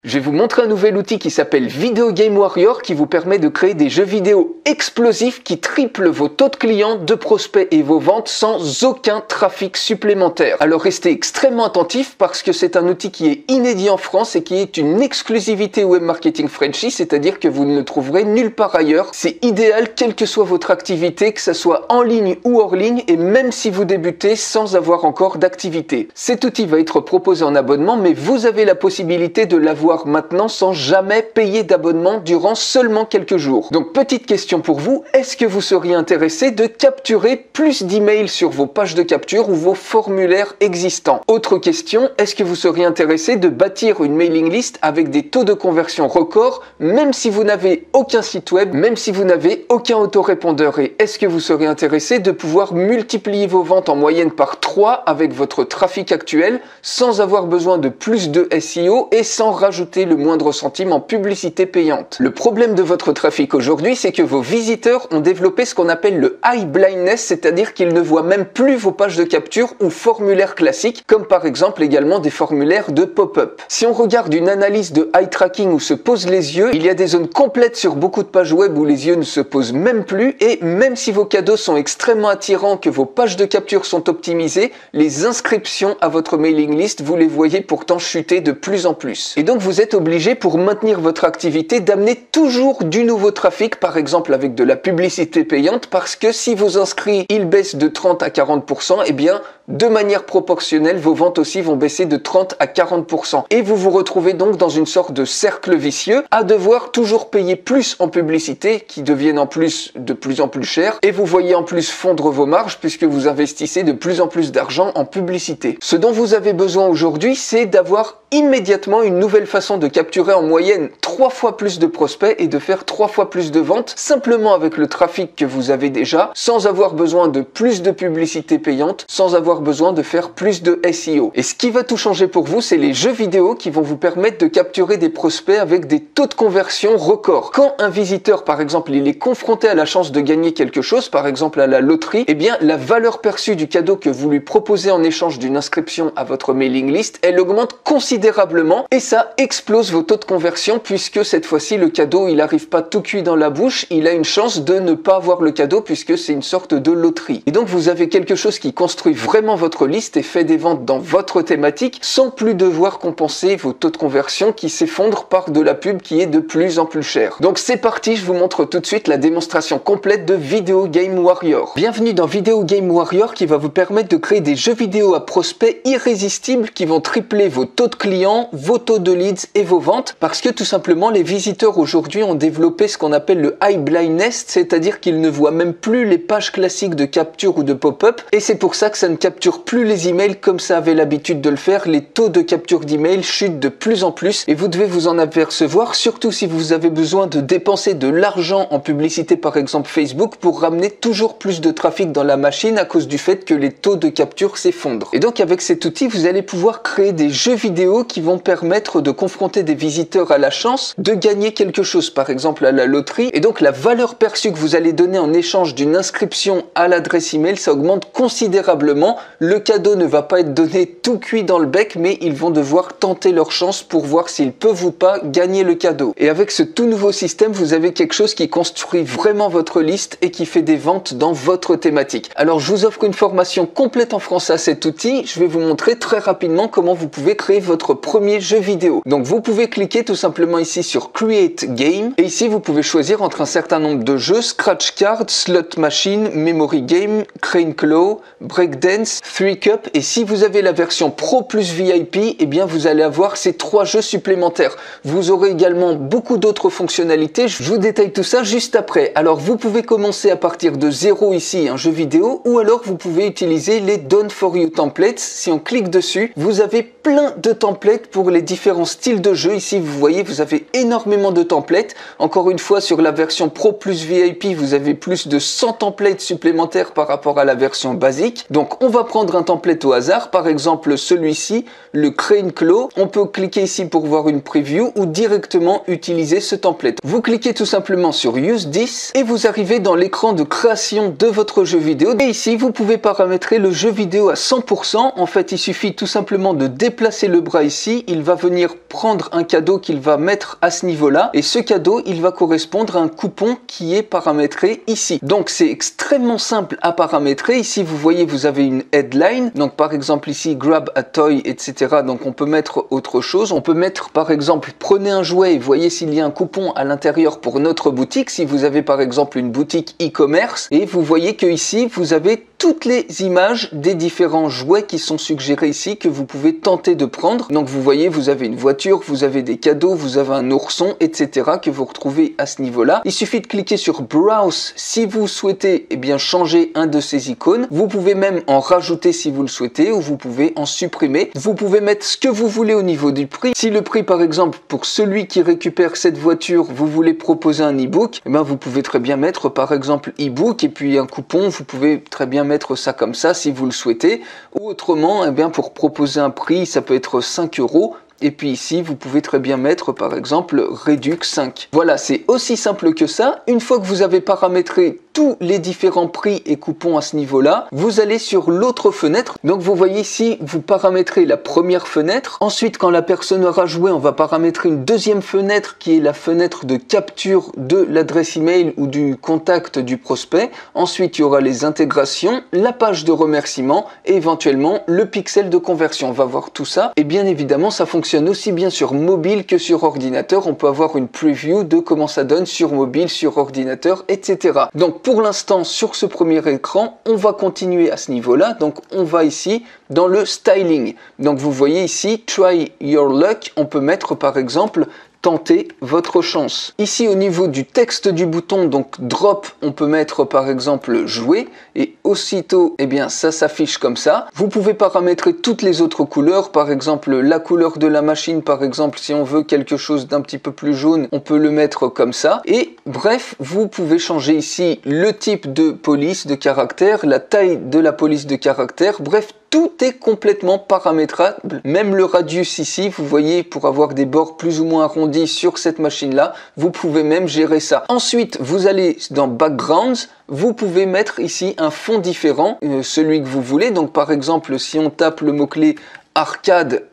Je vais vous montrer un nouvel outil qui s'appelle Video Game Warrior qui vous permet de créer des jeux vidéo explosifs qui triplent vos taux de clients, de prospects et vos ventes sans aucun trafic supplémentaire. Alors restez extrêmement attentifs parce que c'est un outil qui est inédit en France et qui est une exclusivité Web Marketing Frenchy, c'est-à-dire que vous ne le trouverez nulle part ailleurs. C'est idéal quelle que soit votre activité, que ce soit en ligne ou hors ligne et même si vous débutez sans avoir encore d'activité. Cet outil va être proposé en abonnement mais vous avez la possibilité de l'avoir maintenant sans jamais payer d'abonnement durant seulement quelques jours. Donc petite question pour vous, est-ce que vous seriez intéressé de capturer plus d'emails sur vos pages de capture ou vos formulaires existants? Autre question, est-ce que vous seriez intéressé de bâtir une mailing list avec des taux de conversion records même si vous n'avez aucun site web, même si vous n'avez aucun autorépondeur? Et est-ce que vous seriez intéressé de pouvoir multiplier vos ventes en moyenne par 3 avec votre trafic actuel sans avoir besoin de plus de SEO et sans rajouter le moindre centime en publicité payante? Le problème de votre trafic aujourd'hui, c'est que vos visiteurs ont développé ce qu'on appelle le eye blindness, c'est-à-dire qu'ils ne voient même plus vos pages de capture ou formulaires classiques, comme par exemple également des formulaires de pop-up. Si on regarde une analyse de eye tracking où se posent les yeux, il y a des zones complètes sur beaucoup de pages web où les yeux ne se posent même plus, et même si vos cadeaux sont extrêmement attirants, que vos pages de capture sont optimisées, les inscriptions à votre mailing list, vous les voyez pourtant chuter de plus en plus. Et donc vous êtes obligé, pour maintenir votre activité, d'amener toujours du nouveau trafic, par exemple avec de la publicité payante, parce que si vos inscrits ils baissent de 30 à 40%, eh bien de manière proportionnelle, vos ventes aussi vont baisser de 30 à 40%. Et vous vous retrouvez donc dans une sorte de cercle vicieux à devoir toujours payer plus en publicité, qui deviennent en plus de plus en plus chères, et vous voyez en plus fondre vos marges puisque vous investissez de plus en plus d'argent en publicité. Ce dont vous avez besoin aujourd'hui, c'est d'avoir immédiatement une nouvelle façon de capturer en moyenne 3 fois plus de prospects et de faire 3 fois plus de ventes simplement avec le trafic que vous avez déjà, sans avoir besoin de plus de publicité payante, sans avoir besoin de faire plus de SEO. Et ce qui va tout changer pour vous, c'est les jeux vidéo qui vont vous permettre de capturer des prospects avec des taux de conversion records. Quand un visiteur, par exemple, il est confronté à la chance de gagner quelque chose, par exemple à la loterie, eh bien la valeur perçue du cadeau que vous lui proposez en échange d'une inscription à votre mailing list, elle augmente considérablement et ça explose vos taux de conversion puisque cette fois-ci le cadeau il arrive pas tout cuit dans la bouche, il a une chance de ne pas avoir le cadeau puisque c'est une sorte de loterie. Et donc vous avez quelque chose qui construit vraiment votre liste et fait des ventes dans votre thématique sans plus devoir compenser vos taux de conversion qui s'effondrent par de la pub qui est de plus en plus chère. Donc c'est parti, je vous montre tout de suite la démonstration complète de Video Game Warrior. Bienvenue dans Video Game Warrior qui va vous permettre de créer des jeux vidéo à prospects irrésistibles qui vont tripler vos taux de clients, vos taux de leads et vos ventes parce que tout simplement les visiteurs aujourd'hui ont développé ce qu'on appelle le eye blindness, c'est-à-dire qu'ils ne voient même plus les pages classiques de capture ou de pop-up et c'est pour ça que ça ne capture plus les emails comme ça avait l'habitude de le faire. Les taux de capture d'emails chutent de plus en plus et vous devez vous en apercevoir, surtout si vous avez besoin de dépenser de l'argent en publicité par exemple Facebook pour ramener toujours plus de trafic dans la machine à cause du fait que les taux de capture s'effondrent. Et donc avec cet outil vous allez pouvoir créer des jeux vidéo qui vont permettre de confronter des visiteurs à la chance de gagner quelque chose, par exemple à la loterie, et donc la valeur perçue que vous allez donner en échange d'une inscription à l'adresse email, ça augmente considérablement. Le cadeau ne va pas être donné tout cuit dans le bec, mais ils vont devoir tenter leur chance pour voir s'ils peuvent ou pas gagner le cadeau. Et avec ce tout nouveau système, vous avez quelque chose qui construit vraiment votre liste et qui fait des ventes dans votre thématique. Alors je vous offre une formation complète en français à cet outil. Je vais vous montrer très rapidement comment vous pouvez créer votre premier jeu vidéo. Donc vous pouvez cliquer tout simplement ici sur Create Game et ici vous pouvez choisir entre un certain nombre de jeux: Scratch Card, Slot Machine, Memory Game, Crane Claw, Breakdance, 3 Cup, et si vous avez la version Pro plus VIP, eh bien vous allez avoir ces 3 jeux supplémentaires. Vous aurez également beaucoup d'autres fonctionnalités, je vous détaille tout ça juste après. Alors vous pouvez commencer à partir de 0 ici un jeu vidéo, ou alors vous pouvez utiliser les Done for You templates. Si on clique dessus, vous avez plein de templates pour les différents styles de jeu. Ici vous voyez, vous avez énormément de templates. Encore une fois, sur la version Pro plus VIP, vous avez plus de 100 templates supplémentaires par rapport à la version basique. Donc on va va prendre un template au hasard, par exemple celui-ci, le Crane Claw. On peut cliquer ici pour voir une preview ou directement utiliser ce template. Vous cliquez tout simplement sur Use This et vous arrivez dans l'écran de création de votre jeu vidéo. Et ici, vous pouvez paramétrer le jeu vidéo à 100%. En fait, il suffit tout simplement de déplacer le bras ici. Il va venir prendre un cadeau qu'il va mettre à ce niveau-là. Et ce cadeau, il va correspondre à un coupon qui est paramétré ici. Donc, c'est extrêmement simple à paramétrer. Ici, vous voyez, vous avez une headline. Donc, par exemple, ici, grab a toy, etc. Donc, on peut mettre autre chose. On peut mettre, par exemple, prenez un jouet et voyez s'il y a un coupon à l'intérieur pour notre boutique. Si vous avez, par exemple, une boutique e-commerce et vous voyez que ici, vous avez toutes les images des différents jouets qui sont suggérés ici que vous pouvez tenter de prendre. Donc vous voyez, vous avez une voiture, vous avez des cadeaux, vous avez un ourson, etc. que vous retrouvez à ce niveau-là. Il suffit de cliquer sur Browse si vous souhaitez changer un de ces icônes. Vous pouvez même en rajouter si vous le souhaitez ou vous pouvez en supprimer. Vous pouvez mettre ce que vous voulez au niveau du prix. Si le prix, par exemple, pour celui qui récupère cette voiture, vous voulez proposer un e-book, vous pouvez très bien mettre, par exemple, e-book et puis un coupon. Vous pouvez très bien mettre ça comme ça si vous le souhaitez, ou autrement, pour proposer un prix, ça peut être 5 €. Et puis ici, vous pouvez très bien mettre, par exemple, Redux 5. Voilà, c'est aussi simple que ça. Une fois que vous avez paramétré tous les différents prix et coupons à ce niveau-là, vous allez sur l'autre fenêtre. Donc vous voyez ici, vous paramétrez la première fenêtre. Ensuite, quand la personne aura joué, on va paramétrer une deuxième fenêtre qui est la fenêtre de capture de l'adresse email ou du contact du prospect. Ensuite, il y aura les intégrations, la page de remerciement et éventuellement le pixel de conversion. On va voir tout ça. Et bien évidemment, ça fonctionne aussi bien sur mobile que sur ordinateur. On peut avoir une preview de comment ça donne sur mobile, sur ordinateur, etc. Donc pour l'instant, sur ce premier écran, on va continuer à ce niveau-là. Donc on va ici dans le styling. Donc vous voyez ici, try your luck. On peut mettre par exemple tentez votre chance. Ici au niveau du texte du bouton, donc drop, on peut mettre par exemple jouer et aussitôt ça s'affiche comme ça. Vous pouvez paramétrer toutes les autres couleurs, par exemple la couleur de la machine, par exemple si on veut quelque chose d'un petit peu plus jaune, on peut le mettre comme ça. Et bref, vous pouvez changer ici le type de police de caractère, la taille de la police de caractère, bref, tout est complètement paramétrable, même le radius ici, vous voyez, pour avoir des bords plus ou moins arrondis sur cette machine-là, vous pouvez même gérer ça. Ensuite, vous allez dans Backgrounds, vous pouvez mettre ici un fond différent, celui que vous voulez. Donc par exemple, si on tape le mot-clé arcade,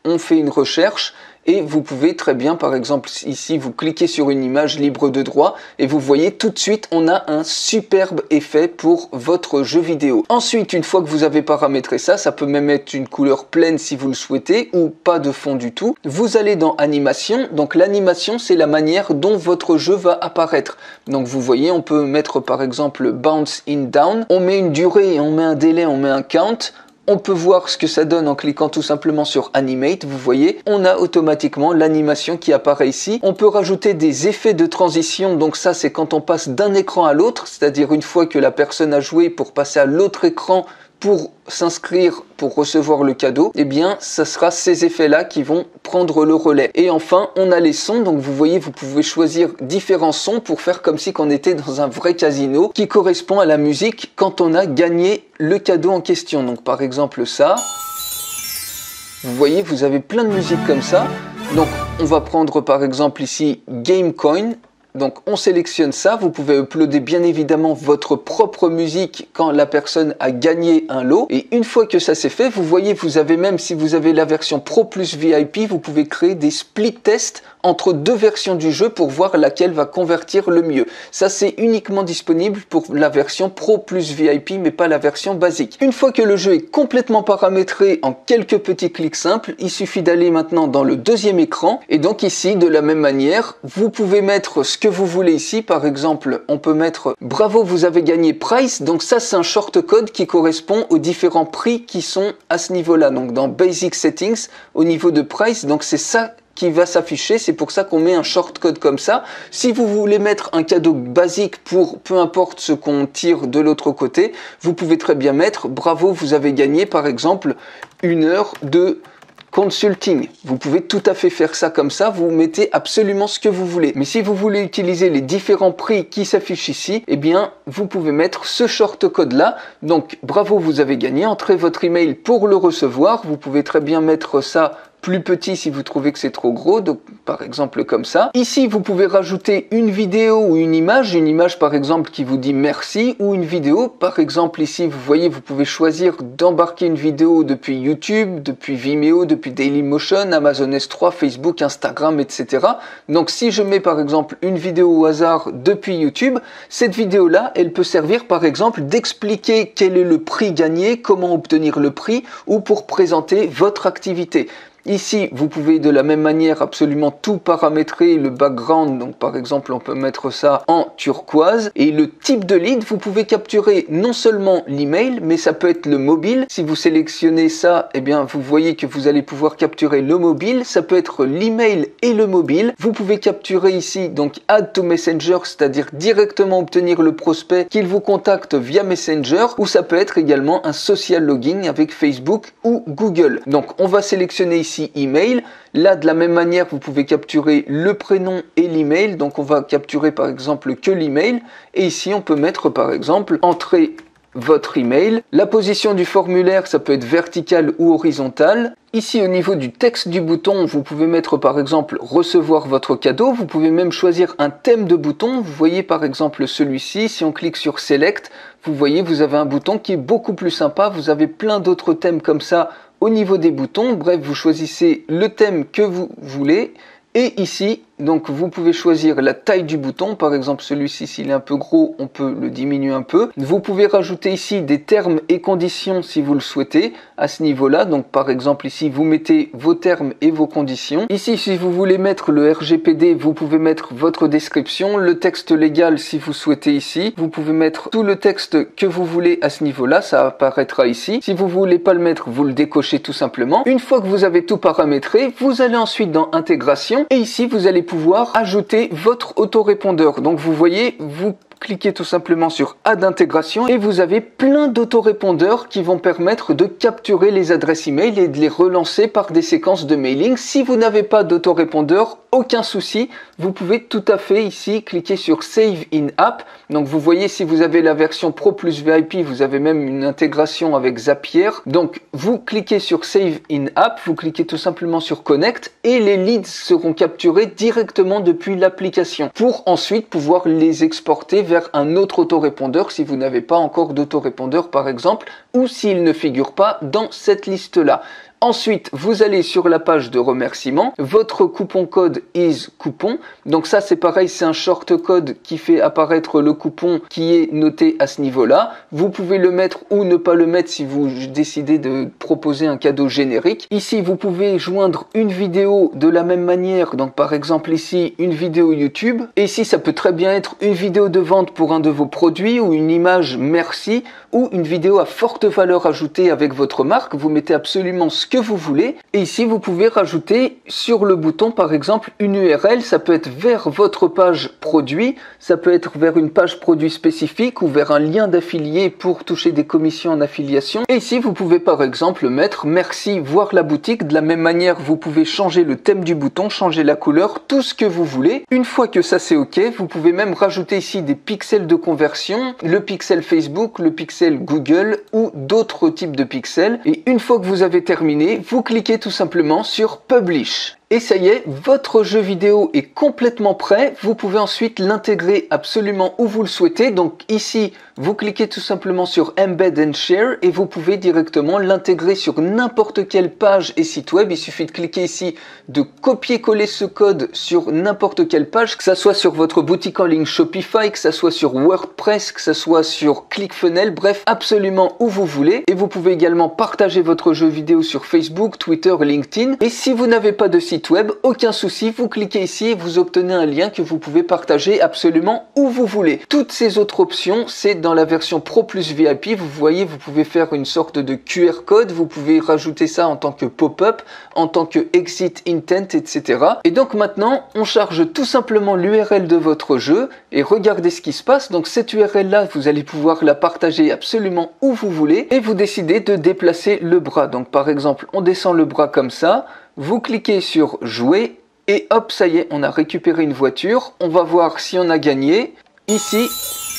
on fait une recherche. Et vous pouvez très bien, par exemple, ici, vous cliquez sur une image libre de droit et vous voyez tout de suite, on a un superbe effet pour votre jeu vidéo. Ensuite, une fois que vous avez paramétré ça, ça peut même être une couleur pleine si vous le souhaitez ou pas de fond du tout. Vous allez dans animation. Donc l'animation, c'est la manière dont votre jeu va apparaître. Donc vous voyez, on peut mettre par exemple bounce in down. On met une durée, on met un délai, on met un count. On peut voir ce que ça donne en cliquant tout simplement sur Animate, vous voyez, on a automatiquement l'animation qui apparaît ici. On peut rajouter des effets de transition, donc ça c'est quand on passe d'un écran à l'autre, c'est-à-dire une fois que la personne a joué pour passer à l'autre écran pour s'inscrire, pour recevoir le cadeau, ça sera ces effets-là qui vont prendre le relais. Et enfin, on a les sons, donc vous voyez, vous pouvez choisir différents sons pour faire comme si on était dans un vrai casino qui correspond à la musique quand on a gagné le cadeau en question. Donc par exemple ça, vous voyez, vous avez plein de musiques comme ça. Donc on va prendre par exemple ici Gamecoin. Donc on sélectionne ça, vous pouvez uploader bien évidemment votre propre musique quand la personne a gagné un lot. Et une fois que ça c'est fait, vous voyez, vous avez même, si vous avez la version Pro plus VIP, vous pouvez créer des split tests entre deux versions du jeu pour voir laquelle va convertir le mieux. Ça c'est uniquement disponible pour la version Pro plus VIP mais pas la version basique. Une fois que le jeu est complètement paramétré en quelques petits clics simples, il suffit d'aller maintenant dans le deuxième écran et donc ici de la même manière, vous pouvez mettre ce que vous voulez ici. Par exemple, on peut mettre bravo, vous avez gagné price. Donc ça c'est un shortcode qui correspond aux différents prix qui sont à ce niveau-là. Donc dans Basic Settings, au niveau de price, donc c'est ça qui va s'afficher, c'est pour ça qu'on met un shortcode comme ça. Si vous voulez mettre un cadeau basique pour peu importe ce qu'on tire de l'autre côté, vous pouvez très bien mettre bravo, vous avez gagné par exemple 1 heure de consulting. Vous pouvez tout à fait faire ça comme ça, vous mettez absolument ce que vous voulez. Mais si vous voulez utiliser les différents prix qui s'affichent ici, eh bien, vous pouvez mettre ce short code là. Donc, bravo, vous avez gagné. Entrez votre email pour le recevoir. Vous pouvez très bien mettre ça plus petit si vous trouvez que c'est trop gros, donc par exemple comme ça. Ici, vous pouvez rajouter une vidéo ou une image par exemple qui vous dit merci, ou une vidéo, par exemple ici, vous voyez, vous pouvez choisir d'embarquer une vidéo depuis YouTube, depuis Vimeo, depuis Dailymotion, Amazon S3, Facebook, Instagram, etc. Donc si je mets par exemple une vidéo au hasard depuis YouTube, cette vidéo-là, elle peut servir par exemple d'expliquer quel est le prix gagné, comment obtenir le prix, ou pour présenter votre activité. Ici, vous pouvez de la même manière absolument tout paramétrer, le background, donc par exemple on peut mettre ça en turquoise, et le type de lead, vous pouvez capturer non seulement l'email, mais ça peut être le mobile. Si vous sélectionnez ça, eh bien vous voyez que vous allez pouvoir capturer le mobile, ça peut être l'email et le mobile. Vous pouvez capturer ici donc Add to Messenger, c'est-à-dire directement obtenir le prospect qu'il vous contacte via Messenger, ou ça peut être également un social login avec Facebook ou Google. Donc on va sélectionner ici email. Là, de la même manière, vous pouvez capturer le prénom et l'email. Donc, on va capturer par exemple que l'email. Et ici, on peut mettre par exemple entrer votre email. La position du formulaire, ça peut être verticale ou horizontale. Ici, au niveau du texte du bouton, vous pouvez mettre par exemple recevoir votre cadeau. Vous pouvez même choisir un thème de bouton. Vous voyez par exemple celui-ci. Si on clique sur Select, vous voyez, vous avez un bouton qui est beaucoup plus sympa. Vous avez plein d'autres thèmes comme ça au niveau des boutons. Bref, vous choisissez le thème que vous voulez. Et ici, donc vous pouvez choisir la taille du bouton. Par exemple, celui-ci, s'il est un peu gros, on peut le diminuer un peu. Vous pouvez rajouter ici des termes et conditions si vous le souhaitez à ce niveau-là. Donc par exemple, ici, vous mettez vos termes et vos conditions. Ici, si vous voulez mettre le RGPD, vous pouvez mettre votre description, le texte légal si vous souhaitez ici. Vous pouvez mettre tout le texte que vous voulez à ce niveau-là, ça apparaîtra ici. Si vous voulez pas le mettre, vous le décochez tout simplement. Une fois que vous avez tout paramétré, vous allez ensuite dans Intégration. Et ici, vous allez pouvoir ajouter votre autorépondeur. Donc, vous voyez, vous cliquez tout simplement sur Add intégration et vous avez plein d'autorépondeurs qui vont permettre de capturer les adresses email et de les relancer par des séquences de mailing. Si vous n'avez pas d'autorépondeur, aucun souci, vous pouvez tout à fait ici cliquer sur Save in App. Donc vous voyez, si vous avez la version Pro plus VIP, vous avez même une intégration avec Zapier. Donc vous cliquez sur Save in App, vous cliquez tout simplement sur Connect et les leads seront capturés directement depuis l'application pour ensuite pouvoir les exporter vers un autre autorépondeur si vous n'avez pas encore d'autorépondeur par exemple, ou s'il ne figure pas dans cette liste-là. Ensuite, vous allez sur la page de remerciement. Votre coupon code is coupon. Donc ça, c'est pareil, c'est un short code qui fait apparaître le coupon qui est noté à ce niveau-là. Vous pouvez le mettre ou ne pas le mettre si vous décidez de proposer un cadeau générique. Ici, vous pouvez joindre une vidéo de la même manière. Donc par exemple ici, une vidéo YouTube. Et ici, ça peut très bien être une vidéo de vente pour un de vos produits ou une image merci ou une vidéo à forte valeur ajoutée avec votre marque. Vous mettez absolument ce que vous voulez. Et ici, vous pouvez rajouter sur le bouton, par exemple, une URL. Ça peut être vers votre page produit, ça peut être vers une page produit spécifique ou vers un lien d'affilié pour toucher des commissions en affiliation. Et ici, vous pouvez par exemple mettre merci, voir la boutique. De la même manière, vous pouvez changer le thème du bouton, changer la couleur, tout ce que vous voulez. Une fois que ça c'est OK, vous pouvez même rajouter ici des pixels de conversion, le pixel Facebook, le pixel Google ou d'autres types de pixels. Et une fois que vous avez terminé, vous cliquez tout simplement sur Publish. Et ça y est, votre jeu vidéo est complètement prêt. Vous pouvez ensuite l'intégrer absolument où vous le souhaitez. Donc ici, vous cliquez tout simplement sur Embed and Share et vous pouvez directement l'intégrer sur n'importe quelle page et site web. Il suffit de cliquer ici, de copier-coller ce code sur n'importe quelle page, que ça soit sur votre boutique en ligne Shopify, que ça soit sur WordPress, que ça soit sur ClickFunnels, bref, absolument où vous voulez. Et vous pouvez également partager votre jeu vidéo sur Facebook, Twitter, LinkedIn. Et si vous n'avez pas de site site web, aucun souci, vous cliquez ici et vous obtenez un lien que vous pouvez partager absolument où vous voulez. Toutes ces autres options, c'est dans la version Pro Plus VIP. Vous voyez, vous pouvez faire une sorte de QR code, vous pouvez rajouter ça en tant que pop-up, en tant que exit intent, etc. Et donc maintenant, on charge tout simplement l'URL de votre jeu et regardez ce qui se passe. Donc cette URL là, vous allez pouvoir la partager absolument où vous voulez et vous décidez de déplacer le bras. Donc par exemple, on descend le bras comme ça, vous cliquez sur jouer et hop, ça y est, on a récupéré une voiture. On va voir si on a gagné. Ici,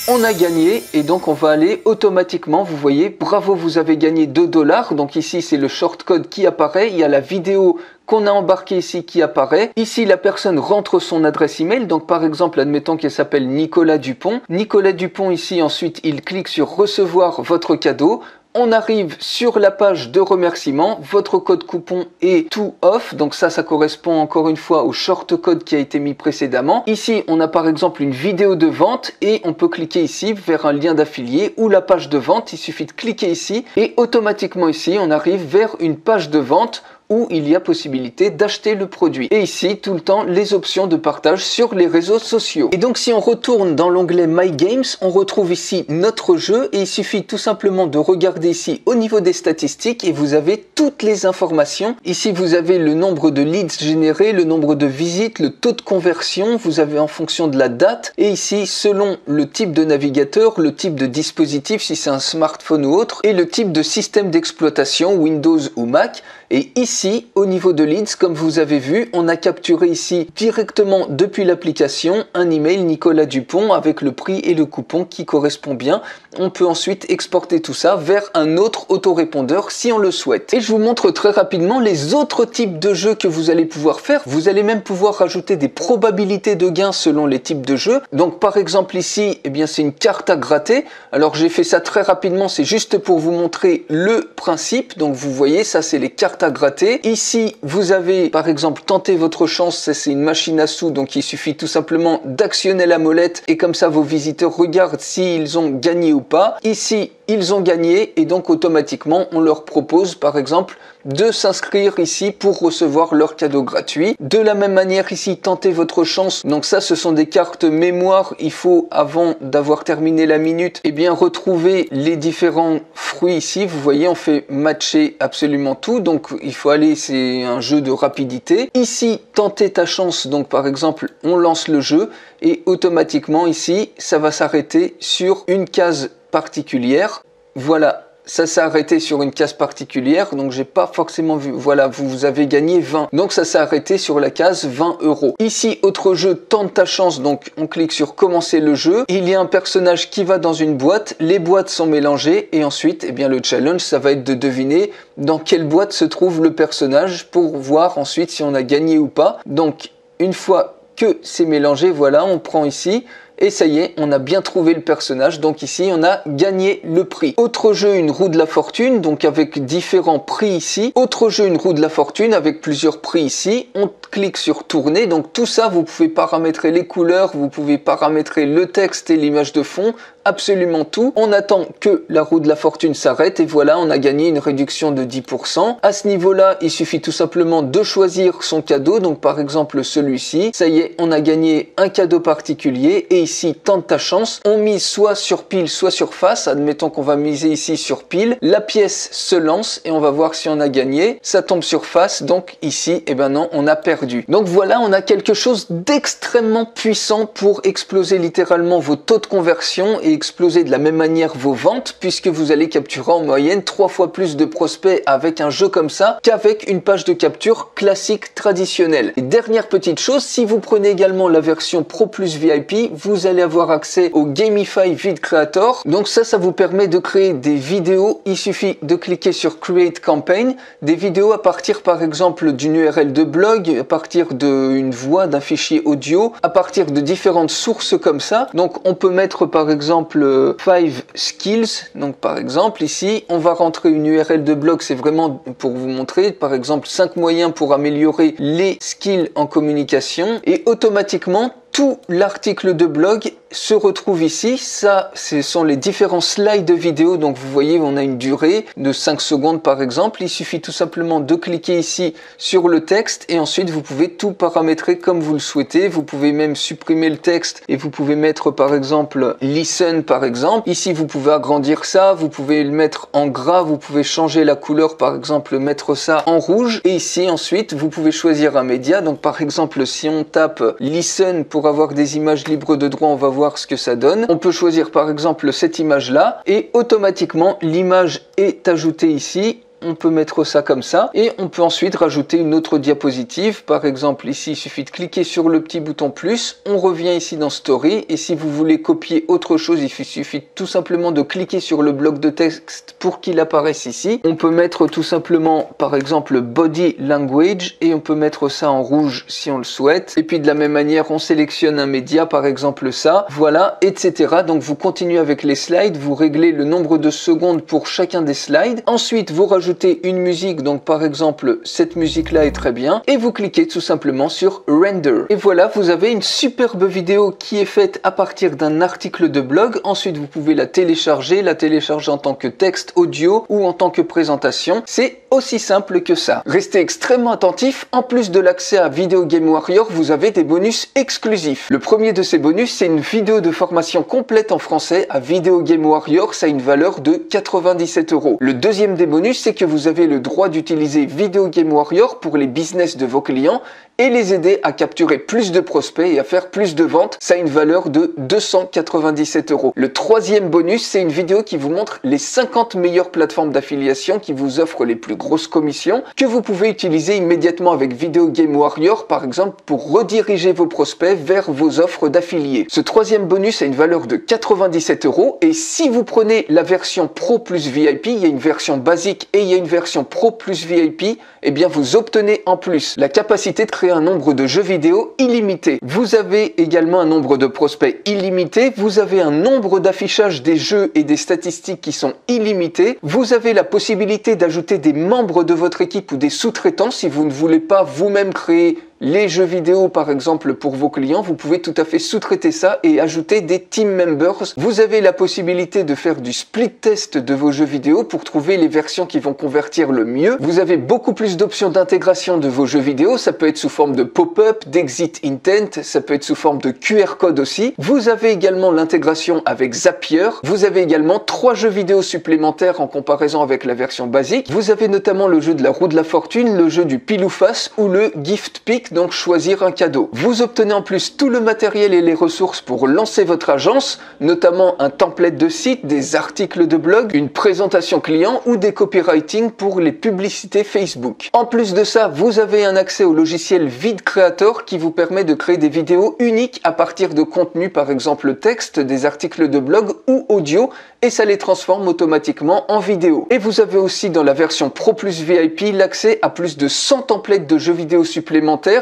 on a gagné et donc on va aller automatiquement, vous voyez, bravo, vous avez gagné 2 $. Donc ici, c'est le shortcode qui apparaît. Il y a la vidéo qu'on a embarquée ici qui apparaît. Ici, la personne rentre son adresse email. Donc par exemple, admettons qu'elle s'appelle Nicolas Dupont. Nicolas Dupont ici, ensuite, il clique sur recevoir votre cadeau. On arrive sur la page de remerciement, votre code coupon est tout off, donc ça correspond encore une fois au short code qui a été mis précédemment. Ici, on a par exemple une vidéo de vente et on peut cliquer ici vers un lien d'affilié ou la page de vente. Il suffit de cliquer ici et automatiquement ici, on arrive vers une page de vente où il y a possibilité d'acheter le produit. Et ici, tout le temps, les options de partage sur les réseaux sociaux. Et donc, si on retourne dans l'onglet My Games, on retrouve ici notre jeu et il suffit tout simplement de regarder ici au niveau des statistiques et vous avez toutes les informations. Ici, vous avez le nombre de leads générés, le nombre de visites, le taux de conversion, vous avez en fonction de la date et ici, selon le type de navigateur, le type de dispositif, si c'est un smartphone ou autre, et le type de système d'exploitation, Windows ou Mac. Et ici, au niveau de leads, comme vous avez vu, on a capturé ici directement depuis l'application un email Nicolas Dupont avec le prix et le coupon qui correspond bien. On peut ensuite exporter tout ça vers un autre autorépondeur si on le souhaite. Et je vous montre très rapidement les autres types de jeux que vous allez pouvoir faire. Vous allez même pouvoir rajouter des probabilités de gain selon les types de jeux. Donc par exemple ici, eh bien c'est une carte à gratter. Alors j'ai fait ça très rapidement, c'est juste pour vous montrer le principe. Donc vous voyez, ça c'est les cartes à gratter. Ici, vous avez par exemple tenté votre chance, ça c'est une machine à sous, donc il suffit tout simplement d'actionner la molette et comme ça vos visiteurs regardent s'ils ont gagné ou pas. Ici, ils ont gagné et donc automatiquement on leur propose par exemple de s'inscrire ici pour recevoir leur cadeau gratuit. De la même manière ici, tentez votre chance. Donc ça, ce sont des cartes mémoire. Il faut, avant d'avoir terminé la minute, eh bien retrouver les différents fruits ici. Vous voyez, on fait matcher absolument tout. Donc il faut aller, c'est un jeu de rapidité. Ici, tentez ta chance. Donc par exemple, on lance le jeu et automatiquement ici, ça va s'arrêter sur une case particulière. Voilà. Ça s'est arrêté sur une case particulière, donc j'ai pas forcément vu. Voilà, vous avez gagné 20. Donc ça s'est arrêté sur la case 20 €. Ici, autre jeu, tente ta chance. Donc on clique sur commencer le jeu. Il y a un personnage qui va dans une boîte. Les boîtes sont mélangées et ensuite, eh bien le challenge, ça va être de deviner dans quelle boîte se trouve le personnage pour voir ensuite si on a gagné ou pas. Donc une fois que c'est mélangé, voilà, on prend ici. Et ça y est, on a bien trouvé le personnage, donc ici on a gagné le prix. Autre jeu, une roue de la fortune, donc avec différents prix ici. Autre jeu, une roue de la fortune avec plusieurs prix ici. On clique sur tourner, donc tout ça vous pouvez paramétrer les couleurs, vous pouvez paramétrer le texte et l'image de fond, absolument tout. On attend que la roue de la fortune s'arrête et voilà, on a gagné une réduction de 10%. À ce niveau-là, il suffit tout simplement de choisir son cadeau, donc par exemple celui-ci. Ça y est, on a gagné un cadeau particulier et ici, tente ta chance. On mise soit sur pile, soit sur face. Admettons qu'on va miser ici sur pile. La pièce se lance et on va voir si on a gagné. Ça tombe sur face, donc ici, eh ben non, on a perdu. Donc voilà, on a quelque chose d'extrêmement puissant pour exploser littéralement vos taux de conversion et exploser de la même manière vos ventes, puisque vous allez capturer en moyenne 3 fois plus de prospects avec un jeu comme ça qu'avec une page de capture classique traditionnelle. Et dernière petite chose, si vous prenez également la version Pro Plus VIP, vous allez avoir accès au Gamify Vid Creator. Donc ça vous permet de créer des vidéos. Il suffit de cliquer sur Create Campaign, des vidéos à partir par exemple d'une URL de blog, à partir d'une voix, d'un fichier audio, à partir de différentes sources comme ça. Donc on peut mettre par exemple 5 skills. Donc par exemple ici, on va rentrer une URL de blog, c'est vraiment pour vous montrer par exemple 5 moyens pour améliorer les skills en communication et automatiquement tout l'article de blog se retrouve ici. Ça, ce sont les différents slides de vidéo. Donc vous voyez, on a une durée de 5 secondes par exemple. Il suffit tout simplement de cliquer ici sur le texte et ensuite vous pouvez tout paramétrer comme vous le souhaitez. Vous pouvez même supprimer le texte et vous pouvez mettre par exemple listen par exemple. Ici vous pouvez agrandir ça, vous pouvez le mettre en gras, vous pouvez changer la couleur par exemple, mettre ça en rouge. Et ici ensuite vous pouvez choisir un média. Donc par exemple si on tape listen pour avoir des images libres de droit, on va voir ce que ça donne. On peut choisir par exemple cette image là et automatiquement l'image est ajoutée ici. On peut mettre ça comme ça et on peut ensuite rajouter une autre diapositive. Par exemple ici il suffit de cliquer sur le petit bouton plus, on revient ici dans Story et si vous voulez copier autre chose il suffit tout simplement de cliquer sur le bloc de texte pour qu'il apparaisse ici. On peut mettre tout simplement par exemple Body Language et on peut mettre ça en rouge si on le souhaite. Et puis de la même manière on sélectionne un média, par exemple ça, voilà, etc. Donc vous continuez avec les slides, vous réglez le nombre de secondes pour chacun des slides. Ensuite vous rajoutez une musique, donc par exemple cette musique là est très bien et vous cliquez tout simplement sur render et voilà, vous avez une superbe vidéo qui est faite à partir d'un article de blog. Ensuite vous pouvez la télécharger en tant que texte audio ou en tant que présentation. C'est aussi simple que ça. Restez extrêmement attentifs, en plus de l'accès à Video Game Warrior, vous avez des bonus exclusifs. Le premier de ces bonus, c'est une vidéo de formation complète en français à Video Game Warrior, ça a une valeur de 97 €. Le deuxième des bonus, c'est que vous avez le droit d'utiliser Video Game Warrior pour les business de vos clients et les aider à capturer plus de prospects et à faire plus de ventes. Ça a une valeur de 297 €. Le troisième bonus, c'est une vidéo qui vous montre les 50 meilleures plateformes d'affiliation qui vous offrent les plus grosses commissions que vous pouvez utiliser immédiatement avec Video Game Warrior, par exemple pour rediriger vos prospects vers vos offres d'affiliés. Ce troisième bonus a une valeur de 97 € et si vous prenez la version Pro plus VIP, il y a une version basique et il y a une version Pro plus VIP, eh bien vous obtenez en plus la capacité de créer un nombre de jeux vidéo illimité. Vous avez également un nombre de prospects illimité, vous avez un nombre d'affichage des jeux et des statistiques qui sont illimités, vous avez la possibilité d'ajouter des membres de votre équipe ou des sous-traitants si vous ne voulez pas vous-même créer les jeux vidéo par exemple pour vos clients, vous pouvez tout à fait sous-traiter ça et ajouter des team members. Vous avez la possibilité de faire du split test de vos jeux vidéo pour trouver les versions qui vont convertir le mieux. Vous avez beaucoup plus d'options d'intégration de vos jeux vidéo, ça peut être sous forme de pop-up, d'exit intent, ça peut être sous forme de QR code aussi. Vous avez également l'intégration avec Zapier. Vous avez également 3 jeux vidéo supplémentaires en comparaison avec la version basique. Vous avez notamment le jeu de la roue de la fortune, le jeu du pile ou face ou le gift pick, donc choisir un cadeau. Vous obtenez en plus tout le matériel et les ressources pour lancer votre agence, notamment un template de site, des articles de blog, une présentation client ou des copywriting pour les publicités Facebook. En plus de ça, vous avez un accès au logiciel Vid Creator qui vous permet de créer des vidéos uniques à partir de contenus, par exemple texte, des articles de blog ou audio, et ça les transforme automatiquement en vidéo. Et vous avez aussi dans la version Pro plus VIP l'accès à plus de 100 templates de jeux vidéo supplémentaires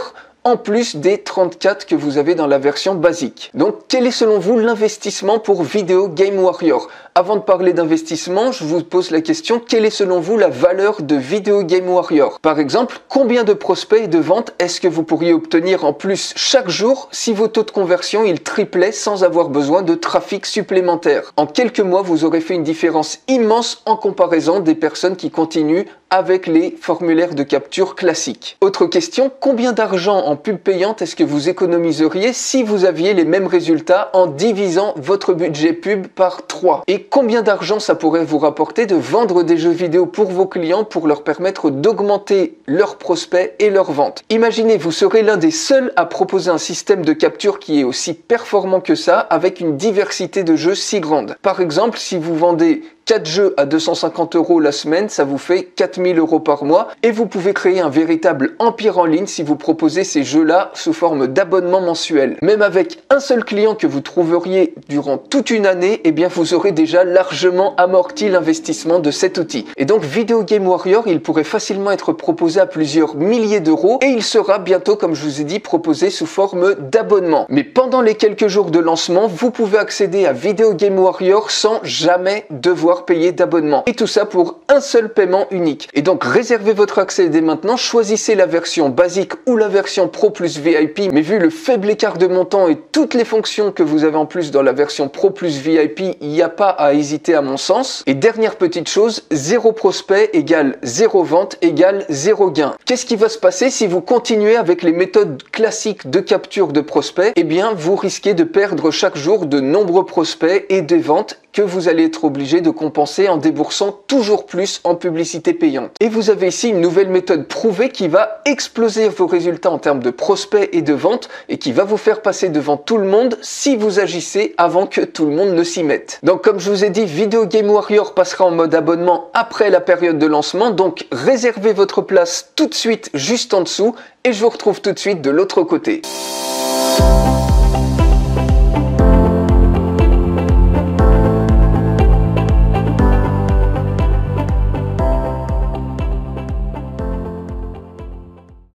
en plus des 34 que vous avez dans la version basique. Donc quel est selon vous l'investissement pour Video Game Warrior? Avant de parler d'investissement, je vous pose la question, quelle est selon vous la valeur de Video Game Warrior? Par exemple, combien de prospects et de ventes est-ce que vous pourriez obtenir en plus chaque jour si vos taux de conversion ils triplaient sans avoir besoin de trafic supplémentaire? En quelques mois, vous aurez fait une différence immense en comparaison des personnes qui continuent avec les formulaires de capture classiques. Autre question, combien d'argent en pub payante est-ce que vous économiseriez si vous aviez les mêmes résultats en divisant votre budget pub par 3? Et combien d'argent ça pourrait vous rapporter de vendre des jeux vidéo pour vos clients pour leur permettre d'augmenter leurs prospects et leurs ventes? Imaginez, vous serez l'un des seuls à proposer un système de capture qui est aussi performant que ça avec une diversité de jeux si grande. Par exemple, si vous vendez 4 jeux à 250 € la semaine, ça vous fait 4000 € par mois et vous pouvez créer un véritable empire en ligne si vous proposez ces jeux-là sous forme d'abonnement mensuel. Même avec un seul client que vous trouveriez durant toute une année, eh bien vous aurez déjà largement amorti l'investissement de cet outil. Et donc Video Game Warrior, il pourrait facilement être proposé à plusieurs milliers d'euros et il sera bientôt, comme je vous ai dit, proposé sous forme d'abonnement. Mais pendant les quelques jours de lancement, vous pouvez accéder à Video Game Warrior sans jamais devoir devoir payer d'abonnement. Et tout ça pour un seul paiement unique. Et donc réservez votre accès dès maintenant, choisissez la version basique ou la version Pro plus VIP, mais vu le faible écart de montant et toutes les fonctions que vous avez en plus dans la version Pro plus VIP, il n'y a pas à hésiter à mon sens. Et dernière petite chose, 0 prospect égale 0 vente égale 0 gain. Qu'est-ce qui va se passer si vous continuez avec les méthodes classiques de capture de prospects? Eh bien, vous risquez de perdre chaque jour de nombreux prospects et des ventes que vous allez être obligé de compenser en déboursant toujours plus en publicité payante. Et vous avez ici une nouvelle méthode prouvée qui va exploser vos résultats en termes de prospects et de ventes et qui va vous faire passer devant tout le monde si vous agissez avant que tout le monde ne s'y mette. Donc comme je vous ai dit, Video Game Warrior passera en mode abonnement après la période de lancement, donc réservez votre place tout de suite juste en dessous et je vous retrouve tout de suite de l'autre côté.